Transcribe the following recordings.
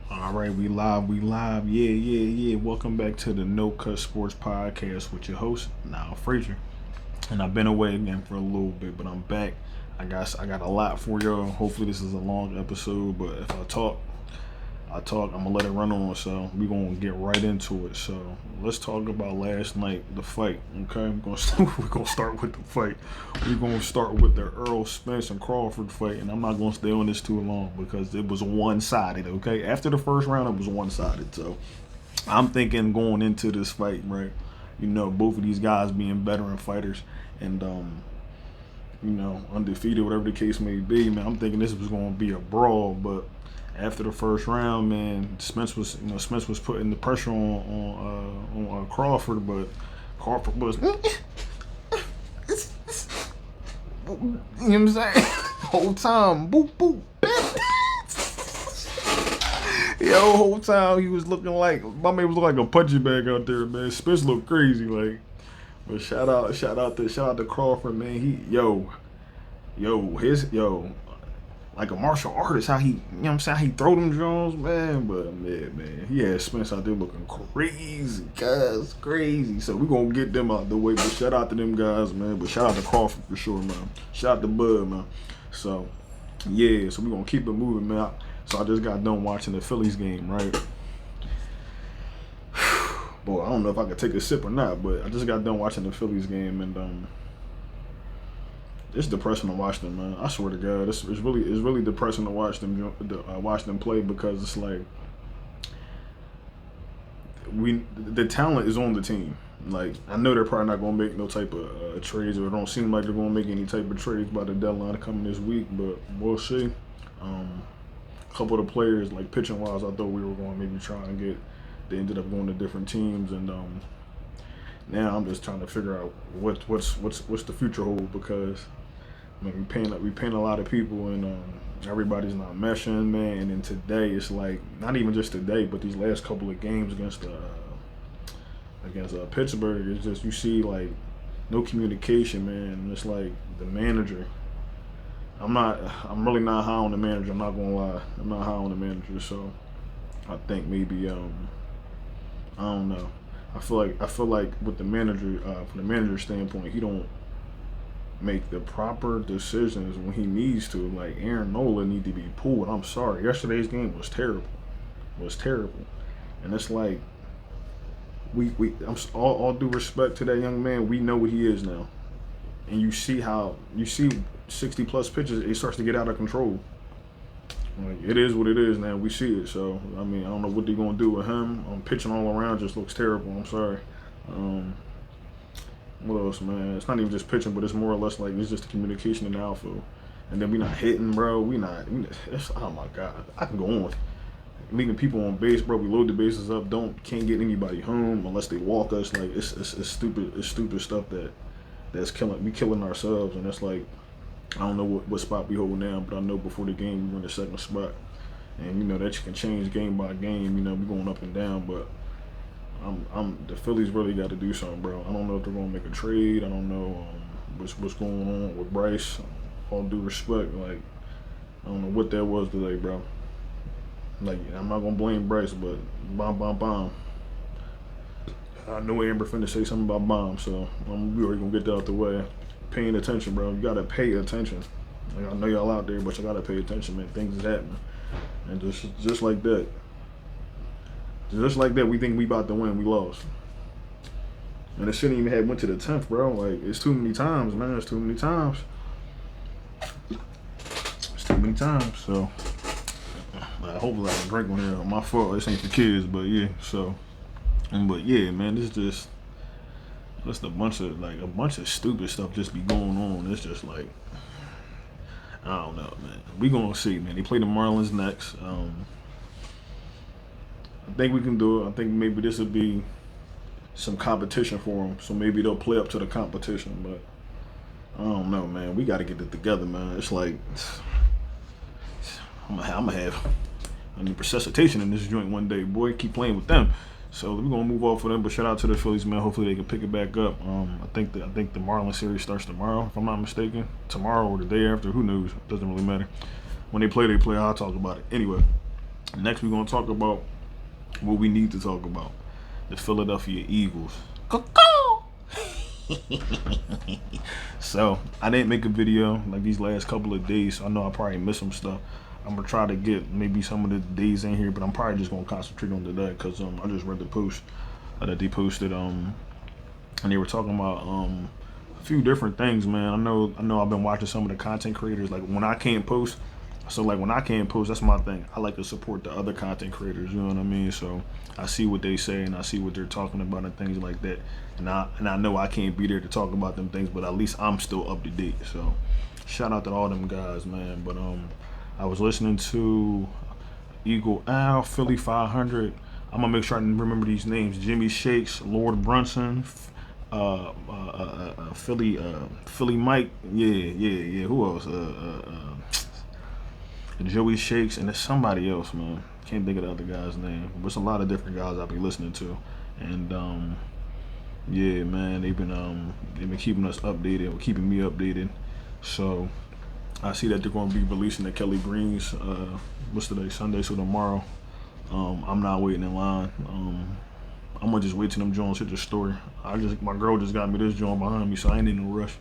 All right, we live. Yeah. Welcome back to the No Cut Sports Podcast with your host, Niall Frazier. And I've been away again for a little bit, but I'm back. I got a lot for y'all. Hopefully this is a long episode, but if I talk, I'm gonna let it run on. So we're gonna get right into it. So let's talk about last night, the fight. Okay, we're gonna start with the fight. We're gonna start with the Earl Spence and Crawford fight, and I'm not gonna stay on this too long because it was one-sided. Okay, after the first round, it was one-sided. So I'm thinking going into this fight, right? Both of these guys being veteran fighters, and undefeated, whatever the case may be, man. I'm thinking this was going to be a brawl, but after the first round, man, Spence was putting the pressure on Crawford, but Crawford was, you know what I'm saying, whole time, boop boop, yo, whole time he was looking like my man was looking like a punching bag out there, man. Spence looked crazy, like. But shout out to Crawford, man. His like a martial artist, how he, how he throw them jaws, man. But man, he had Spence out there looking crazy, guys, crazy. So we gonna get them out the way. But shout out to them guys, man. But shout out to Crawford for sure, man. Shout out to Bud, man. So yeah, so we gonna keep it moving, man. So I just got done watching the Phillies game, right? Boy, I don't know if I could take a sip or not, but I just got done watching the Phillies game, and it's depressing to watch them, man. I swear to God, it's really depressing to watch them play because it's like the talent is on the team. Like, I know they're probably not gonna make no type of trades, or it don't seem like they're gonna make any type of trades by the deadline coming this week, but we'll see. A couple of the players, like pitching wise, I thought we were going to maybe try and get. They ended up going to different teams, and now I'm just trying to figure out what's the future hold, because I mean we paying a lot of people, and everybody's not meshing, man. And then today it's like not even just today, but these last couple of games against Pittsburgh, it's just you see like no communication, man. And it's like the manager. I'm really not high on the manager. I'm not gonna lie. I'm not high on the manager, so I think maybe I don't know. I feel like with the manager, from the manager standpoint, he don't make the proper decisions when he needs to. Like Aaron Nola need to be pulled. I'm sorry. Yesterday's game was terrible. It was terrible, and it's like all due respect to that young man, we know what he is now, and you see 60 plus pitches, it starts to get out of control. Like, it is what it is now. We see it. So, I mean, I don't know what they're going to do with him. Pitching all around just looks terrible. I'm sorry. What else, man? It's not even just pitching, but it's more or less like it's just the communication in the outfield. And then we not hitting, bro. Oh, my God. I can go on. Leaving people on base, bro. We load the bases up. Can't get anybody home unless they walk us. Like, it's stupid. It's stupid stuff that's killing. We killing ourselves. And it's like, I don't know what spot we hold now, but I know before the game we were in the second spot, and that you can change game by game. We're going up and down, but the Phillies really got to do something, bro. I don't know if they're gonna make a trade. I don't know what's going on with Bryce. All due respect, like I don't know what that was today, bro. Like I'm not gonna blame Bryce, but bomb. I know Amber finna say something about bomb, so we already gonna get that out the way. Paying attention, bro. You gotta pay attention. Like, I know y'all out there, but you gotta pay attention, man. Things is happening, and just like that, we think we about to win. We lost, and it shouldn't even have went to the 10th, bro. Like it's too many times, man. It's too many times. It's too many times. So hopefully I can drink one here. My fault. This ain't for kids, but yeah. So, but yeah, man. This is just. Just a bunch of stupid stuff just be going on. It's just like I don't know, man. We gonna see, man. They play the Marlins next. I think we can do it. I think maybe this would be some competition for them. So maybe they'll play up to the competition. But I don't know, man. We got to get it together, man. It's like I'm gonna have resuscitation in this joint one day, boy. Keep playing with them. So we're gonna move off of them, but shout out to the Phillies, man. Hopefully they can pick it back up. I think the Marlins series starts tomorrow, if I'm not mistaken. Tomorrow or the day after, who knows? Doesn't really matter. When they play, I'll talk about it. Anyway, Next, we're gonna talk about what we need to talk about: the Philadelphia Eagles. So I didn't make a video like these last couple of days. So I know I probably missed some stuff. I'm gonna try to get maybe some of the days in here, but I'm probably just gonna concentrate on today because I just read the post that they posted and they were talking about a few different things, man. I know I've been watching some of the content creators. Like when I can't post, that's my thing. I like to support the other content creators, you know what I mean? So I see what they say and I see what they're talking about and things like that. And I know I can't be there to talk about them things, but at least I'm still up to date. So shout out to all them guys, man. But I was listening to Eagle Al, Philly 500. I'm gonna make sure I remember these names: Jimmy Shakes, Lord Brunson, Philly Mike. Yeah. Who else? Joey Shakes, and there's somebody else, man. Can't think of the other guy's name. But it's a lot of different guys I'll be listening to, and yeah, man, they've been keeping us updated, keeping me updated. So I see that they're going to be releasing the Kelly Greens. What's today? Sunday, so tomorrow. I'm not waiting in line. I'm gonna just wait till them Jones hit the store. My girl just got me this joint behind me, so I ain't in no rush.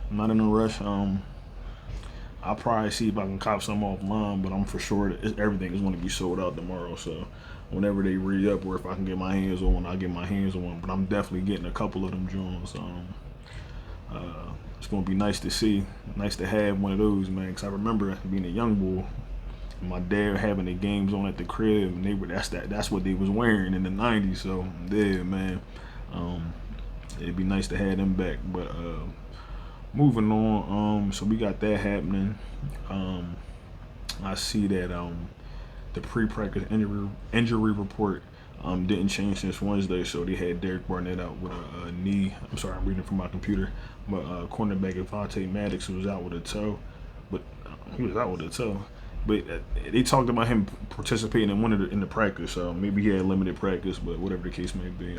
I'm not in no rush. I'll probably see if I can cop some offline, but I'm for sure that everything is going to be sold out tomorrow. So whenever they re-up, or if I can get my hands on one, I'll get my hands on one. But I'm definitely getting a couple of them Jones. It's going to be nice to see, nice to have one of those, man. Because I remember being a young boy, my dad having the games on at the crib, and that's what they was wearing in the '90s. So yeah, man, it'd be nice to have them back. But moving on, so we got that happening. I see that the pre-practice injury report didn't change since Wednesday, so they had Derek Barnett out with a knee. I'm sorry, I'm reading from my computer, but cornerback Avonte Maddox was out with a toe, but he was out with a toe. But they talked about him participating in the practice, so maybe he had limited practice, but whatever the case may be.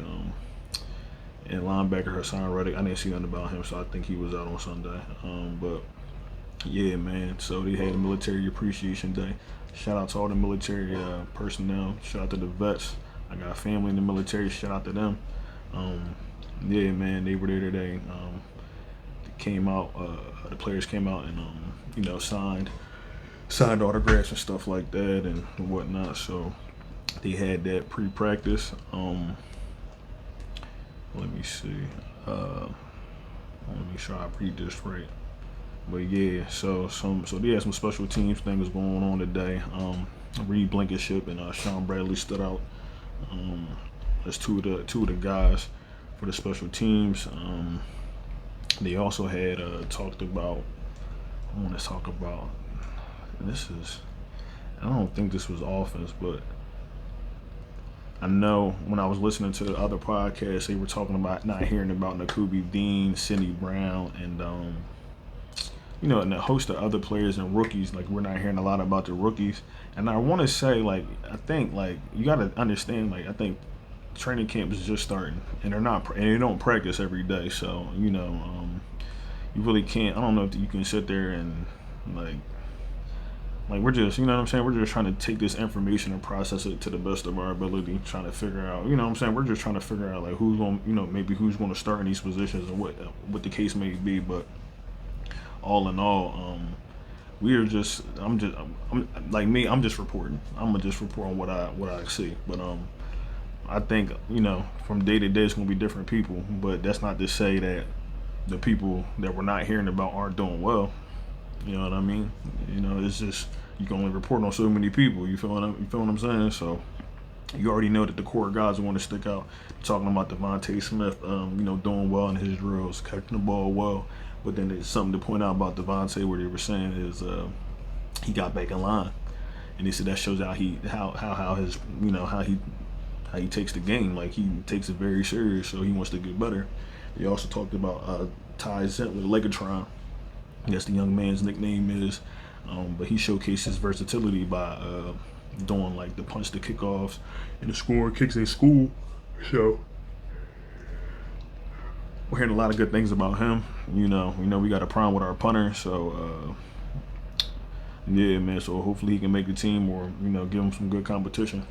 And linebacker Hassan Reddick, I didn't see nothing about him, so I think he was out on Sunday. But yeah, man. So they had a Military Appreciation Day. Shout out to all the military personnel. Shout out to the vets. I got family in the military. Shout out to them. Yeah, man. They were there today. Came out. The players came out and signed autographs and stuff like that and whatnot. So they had that pre-practice. Let me see. Let me make sure I read this right. But yeah, so they had some special teams things going on today. Reed Blankenship and Sean Bradley stood out as two of the guys for the special teams. They also had talked about. I want to talk about. I don't think this was offense, but I know when I was listening to the other podcasts, they were talking about not hearing about Nakobe Dean, Sidney Brown, and and a host of other players and rookies. Like, we're not hearing a lot about the rookies. And I want to say, I think you got to understand, I think training camp is just starting, and they don't practice every day. So you really can't. I don't know if you can sit there and we're just, you know what I'm saying? We're just trying to take this information and process it to the best of our ability, trying to figure out, you know what I'm saying? We're just trying to figure out who's going, maybe who's going to start in these positions and what the case may be. But all in all, I'm just reporting. I'm gonna just report on what I see. But I think from day to day it's gonna be different people. But that's not to say that the people that we're not hearing about aren't doing well. You know what I mean? It's just you can only report on so many people. You feel what I'm saying? So you already know that the core guys want to stick out. Talking about Devontae Smith, doing well in his drills, catching the ball well. But then there's something to point out about Devontae where they were saying is he got back in line, and they said that shows how he takes the game. Like, he takes it very serious, so he wants to get better. They also talked about Ty Zentler, Legatron. I guess the young man's nickname is, but he showcased his versatility by doing the punch, the kickoffs, and the score kicks in school. So we're hearing a lot of good things about him. We got a problem with our punter, so Yeah, man. So hopefully he can make the team, or give him some good competition.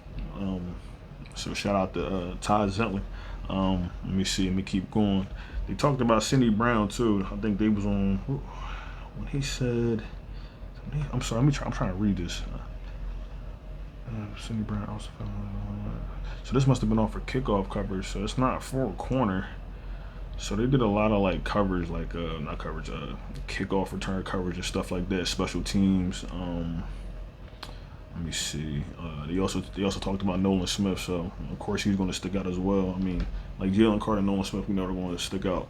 So shout out to Todd Zentler. Let me see. Let me keep going. They talked about Cindy Brown too. I think they was on when he said. I'm sorry. I'm trying to read this. Cindy Brown also. So this must have been off for kickoff coverage. So it's not for a corner. So they did a lot of like coverage, like not coverage, kickoff return coverage and stuff like that. Special teams. Let me see. They also talked about Nolan Smith, so of course he's going to stick out as well. I mean, like Jalen Carter and Nolan Smith, we know they're going to stick out.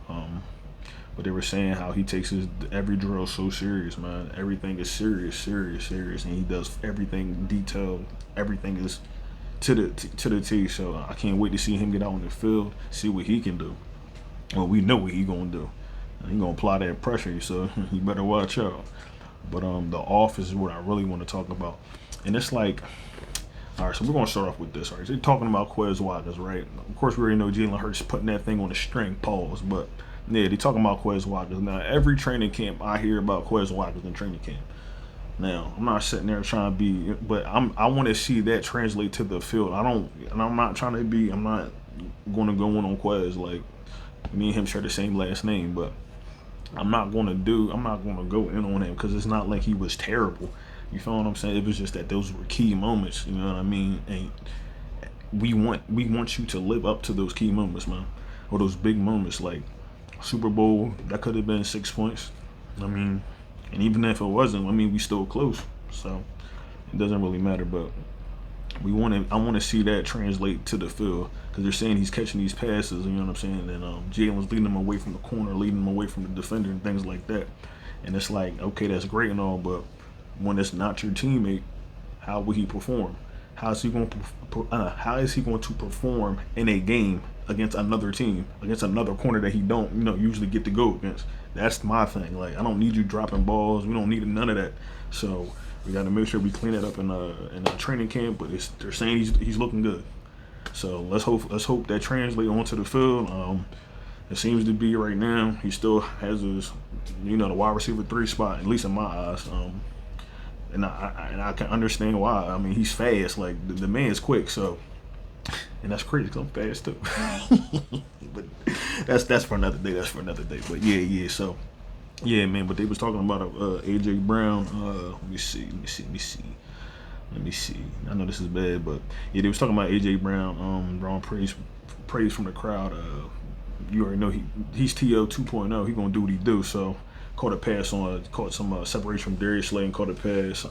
But they were saying how he takes his every drill so serious, man. Everything is serious, and he does everything detailed. Everything is to the T. So I can't wait to see him get out on the field, see what he can do. Well, we know what he gonna do. He gonna apply that pressure, so you better watch out. But the office is what I really want to talk about, and it's like, all right. So we're gonna start off with this. All right, so they're talking about Quez Watkins, right? Of course, we already know Jalen Hurts putting that thing on a string. Pause. But yeah, they talking about Quez Watkins. Now, every training camp I hear about Quez Watkins in training camp. Now, I'm not sitting there trying to be, but I want to see that translate to the field. I'm not trying to be. I'm not going to go on Quez like. Me and him share the same last name, but I'm not gonna go in on him because it's not like he was terrible. You feel what I'm saying? It was just that those were key moments. You know what I mean? And we want you to live up to those key moments, man, or those big moments like Super Bowl. That could have been 6 points. I mean, and even if it wasn't, I mean, we still close. So it doesn't really matter, but. I want to see that translate to the field because they're saying he's catching these passes, you know what I'm saying, and Jalen's leading them away from the corner, leading them away from the defender and things like that. And it's like, okay, that's great and all, but when it's not your teammate, how will he perform? How is he going to perform in a game against another team, against another corner that he don't usually get to go against? That's my thing. Like, I don't need you dropping balls. We don't need none of that. So we got to make sure we clean it up in a training camp. But they're saying he's looking good. So let's hope that translates onto the field. It seems to be right now. He still has his the wide receiver 3 spot, at least in my eyes. And I can understand why. I mean, he's fast. Like the man's quick. So. And that's crazy because I'm fast too. But that's for another day. But yeah. So yeah, man. But they was talking about AJ Brown. Let me see. I know this is bad, but yeah, they was talking about AJ Brown. Drawing praise from the crowd. You already know he's TO 2.0. He gonna do what he do. So caught some separation from Darius Slay and caught a pass.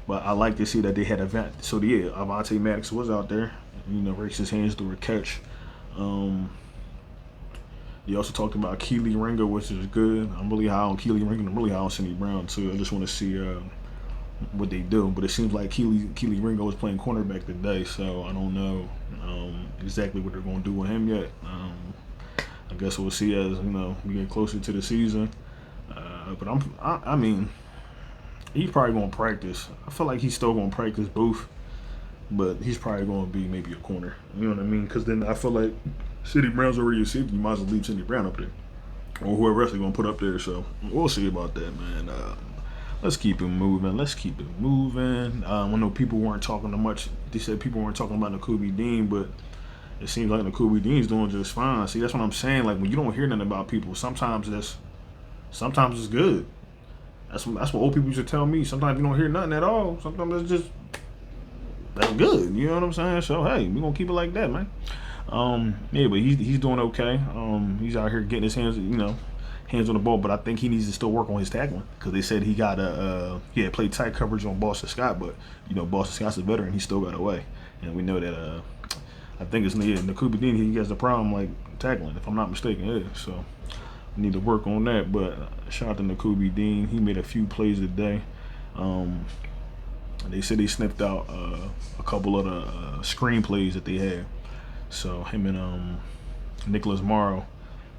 But I like to see that they had a vet. So yeah, Avonte Maddox was out there. Rakes his hands through a catch. He also talked about Keely Ringo, which is good. I'm really high on Keely Ringo. I'm really high on Cindy Brown too. I just want to see what they do. But it seems like Keely Ringo is playing cornerback today, so I don't know exactly what they're going to do with him yet. I guess we'll see as we get closer to the season. But I mean, he's probably going to practice. I feel like he's still going to practice both. But he's probably going to be maybe a corner. You know what I mean? Because then I feel like Cindy Brown's already a safety. You might as well leave Cindy Brown up there. Or whoever else they're going to put up there. So we'll see about that, man. Let's keep it moving. I know people weren't talking too much. They said people weren't talking about Nakobe Dean, but it seems like Nakobe Dean's doing just fine. See, that's what I'm saying. Like, when you don't hear nothing about people, sometimes it's good. That's what old people used to tell me. Sometimes you don't hear nothing at all. Sometimes that's good, you know what I'm saying? So hey, we're gonna keep it like that, man. Yeah, but he's doing okay. He's out here getting his hands on the ball, but I think he needs to still work on his tackling because they said he got played tight coverage on Boston Scott, but Boston Scott's a veteran, he still got away, and we know that I think it's Nakobe Dean. He has a problem like tackling, if I'm not mistaken. Yeah, so we need to work on that. But shout out to Nakobe Dean. He made a few plays today. They said they sniffed out a couple of the screenplays that they had. So him and Nicholas Morrow,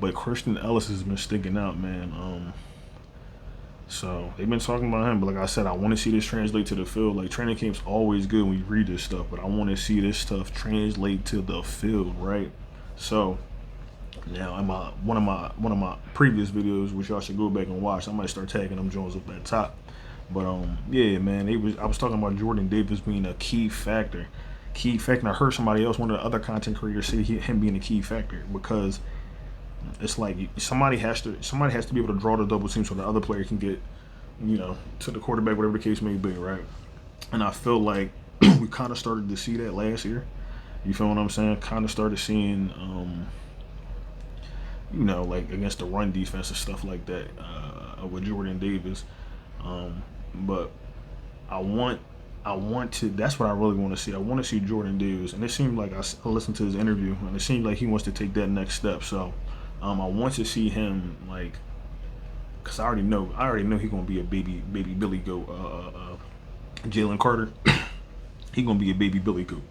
but Christian Ellis has been sticking out, man. So they've been talking about him, but like I said, I want to see this translate to the field. Like, training camp's always good when you read this stuff, but I want to see this stuff translate to the field, right? So now, in one of my previous videos, which y'all should go back and watch, I might start tagging them Jones up at top. But yeah, man, I was talking about Jordan Davis being a key factor. Key factor. And I heard somebody else, one of the other content creators, say him being a key factor because it's like somebody has to be able to draw the double team so the other player can get, to the quarterback, whatever the case may be, right? And I feel like we kind of started to see that last year. You feel what I'm saying? Kind of started seeing, like against the run defense and stuff like that with Jordan Davis. But I want, I want to. That's what I really want to see. I want to see Jordan Davis, and it seemed like I listened to his interview, and it seemed like he wants to take that next step. So, I want to see him like, cause I already know he's gonna be a baby Billy goat. Jalen Carter, he gonna be a baby Billy goat.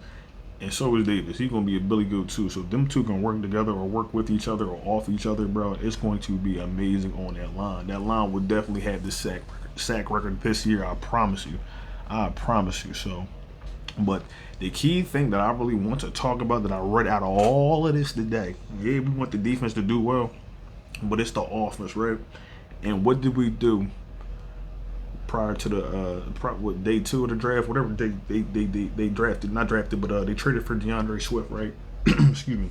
And so is Davis. He's gonna be a Billy Goat too. So if them two can work together or work with each other or off each other, bro, it's going to be amazing on that line. That line will definitely have the sack record this year. I promise you. I promise you. So, but the key thing that I really want to talk about that I read out of all of this today, yeah, we want the defense to do well, but it's the offense, right? And what did we do prior to the day 2 of the draft, whatever they drafted, not drafted, but they traded for DeAndre Swift, right? Excuse me.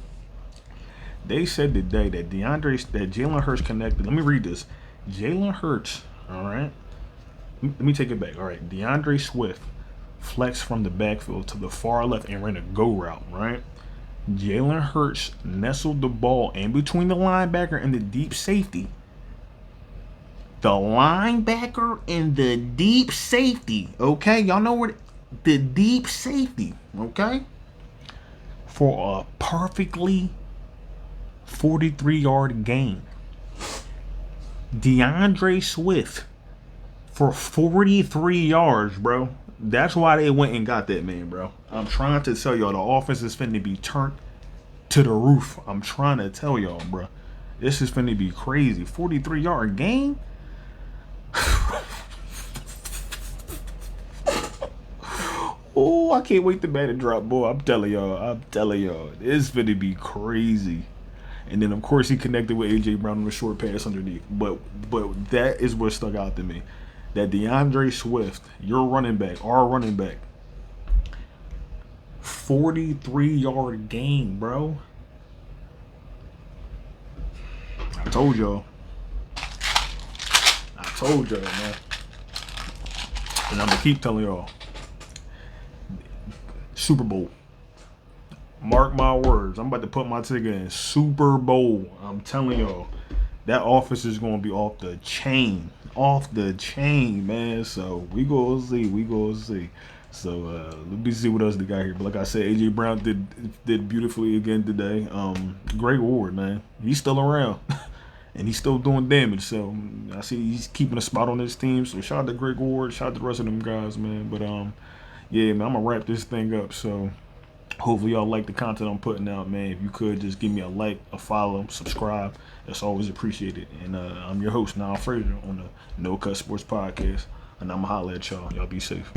They said today that Jalen Hurts connected. Let me read this. Jalen Hurts, all right. Let me take it back. All right, DeAndre Swift flexed from the backfield to the far left and ran a go route, right? Jalen Hurts nestled the ball in between the linebacker and the deep safety. The linebacker and the deep safety, okay? Y'all know where the deep safety, okay? For a perfectly 43-yard gain. DeAndre Swift for 43 yards, bro. That's why they went and got that man, bro. I'm trying to tell y'all the offense is finna be turned to the roof. I'm trying to tell y'all, bro. This is finna be crazy. 43-yard gain? Oh, I can't wait to bat and drop, boy. I'm telling y'all. It's gonna be crazy. And then of course he connected with AJ Brown on a short pass underneath. But that is what stuck out to me. That DeAndre Swift, your running back, our running back, 43-yard gain, bro. I told y'all, man. And I'm gonna keep telling y'all. Super Bowl. Mark my words. I'm about to put my ticket in. Super Bowl. I'm telling y'all. That offense is going to be off the chain. Off the chain, man. So, we going to see. So, let me see what else they got here. But like I said, AJ Brown did beautifully again today. Greg Ward, man. He's still around. And he's still doing damage. So, I see he's keeping a spot on his team. So, shout out to Greg Ward. Shout out to the rest of them guys, man. But, yeah, man, I'm going to wrap this thing up. So, hopefully y'all like the content I'm putting out, man. If you could, just give me a like, a follow, subscribe. That's always appreciated. And I'm your host, Niall Frazier, on the No Cut Sports Podcast. And I'm going to holler at y'all. Y'all be safe.